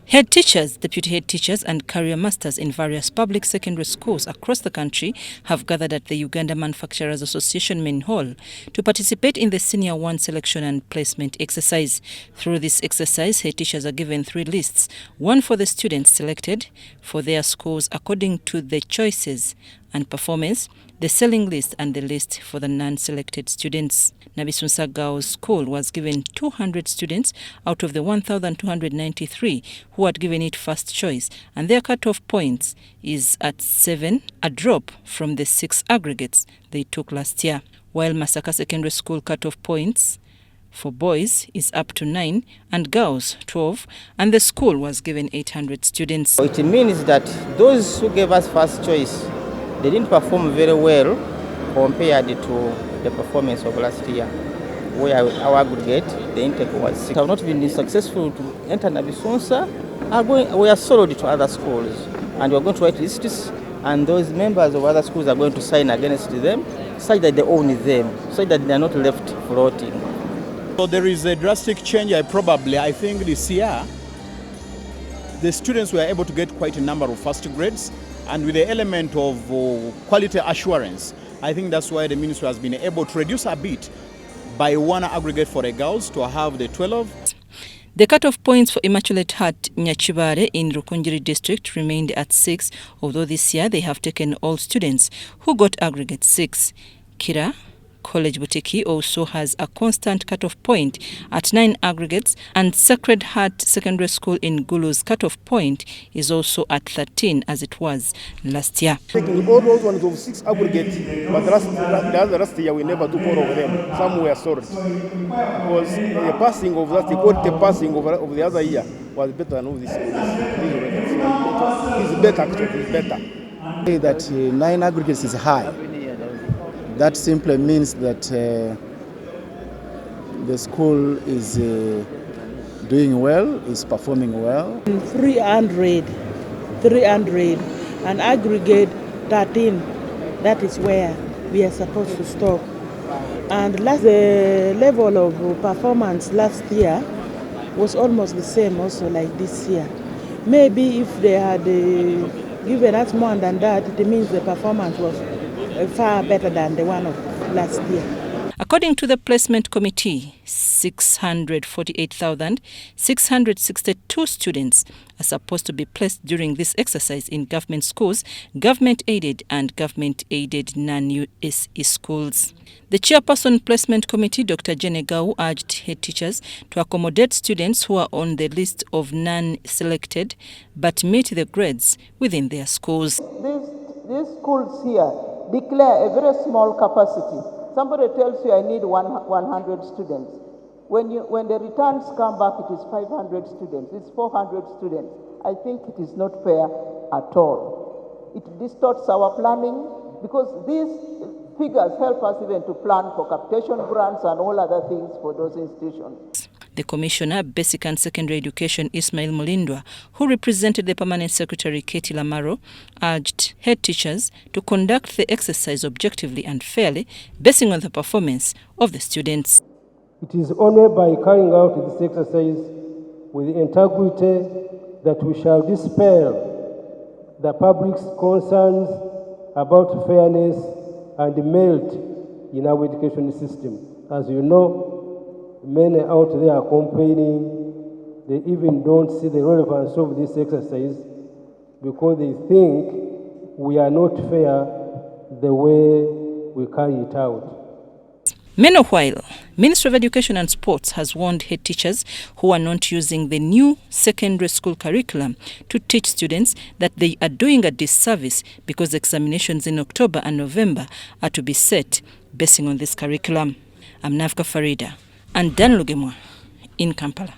Head teachers, deputy head teachers and career masters in various public secondary schools across the country have gathered at the Uganda Manufacturers Association main hall to participate in the Senior 1 selection and placement exercise. Through this exercise, head teachers are given 3 lists, one for the students selected for their schools according to the choices and performance, the selling list and the list for the non-selected students. Nabisunsa Gao's school was given 200 students out of the 1,293 who had given it first choice, and their cutoff points is at 7, a drop from the 6 aggregates they took last year. While Masaka Secondary School cutoff points for boys is up to 9 and girls 12, and the school was given 800 students. It means that those who gave us first choice, they didn't perform very well compared to the performance of last year, where our aggregate, the intake was 6. We have not been successful to enter Nabisunsa. We are sold to other schools, and we are going to write lists, and those members of other schools are going to sign against them, such that they own them, so that they are not left floating. So there is a drastic change. I think this year, the students were able to get quite a number of first grades, and with the element of quality assurance, I think that's why the ministry has been able to reduce a bit by 1 aggregate for the girls to have the 12. The cutoff points for Immaculate Heart Nyachibare in Rukunjiri district remained at 6, although this year they have taken all students who got aggregate 6. Kira College Butiki also has a constant cutoff point at 9 aggregates, and Sacred Heart Secondary School in Gulu's cutoff point is also at 13 as it was last year. Taking all those ones of 6 aggregates, but last year we never took all of them. Some were sold because the passing of that, the quality passing of the other year was better than all this. It's better actually, it's better. That 9 aggregates is high. That simply means that the school is doing well, is performing well. 300 and aggregate 13. That is where we are supposed to stop. And the level of performance last year was almost the same also like this year. Maybe if they had given us more than that, it means the performance was far better than the one of last year. According to the placement committee, 648,662 students are supposed to be placed during this exercise in government schools, government-aided and government-aided non-USE schools. The chairperson placement committee, Dr. Jene Gau, urged head teachers to accommodate students who are on the list of non-selected but meet the grades within their schools. These schools here declare a very small capacity. Somebody tells you I need 100 students. When the returns come back, it is 500 students, it's 400 students. I think it is not fair at all. It distorts our planning because these figures help us even to plan for capitation grants and all other things for those institutions. The Commissioner, Basic and Secondary Education, Ismael Mulindwa, who represented the Permanent Secretary, Ketty Lamaro, urged head teachers to conduct the exercise objectively and fairly, basing on the performance of the students. It is only by carrying out this exercise with integrity that we shall dispel the public's concerns about fairness and merit in our education system. As you know, many out there are complaining. They even don't see the relevance of this exercise because they think we are not fair the way we carry it out. Meanwhile, Ministry of Education and Sports has warned head teachers who are not using the new secondary school curriculum to teach students that they are doing a disservice because examinations in October and November are to be set basing on this curriculum. I'm Navka Farida and Dan Lugemwa in Kampala.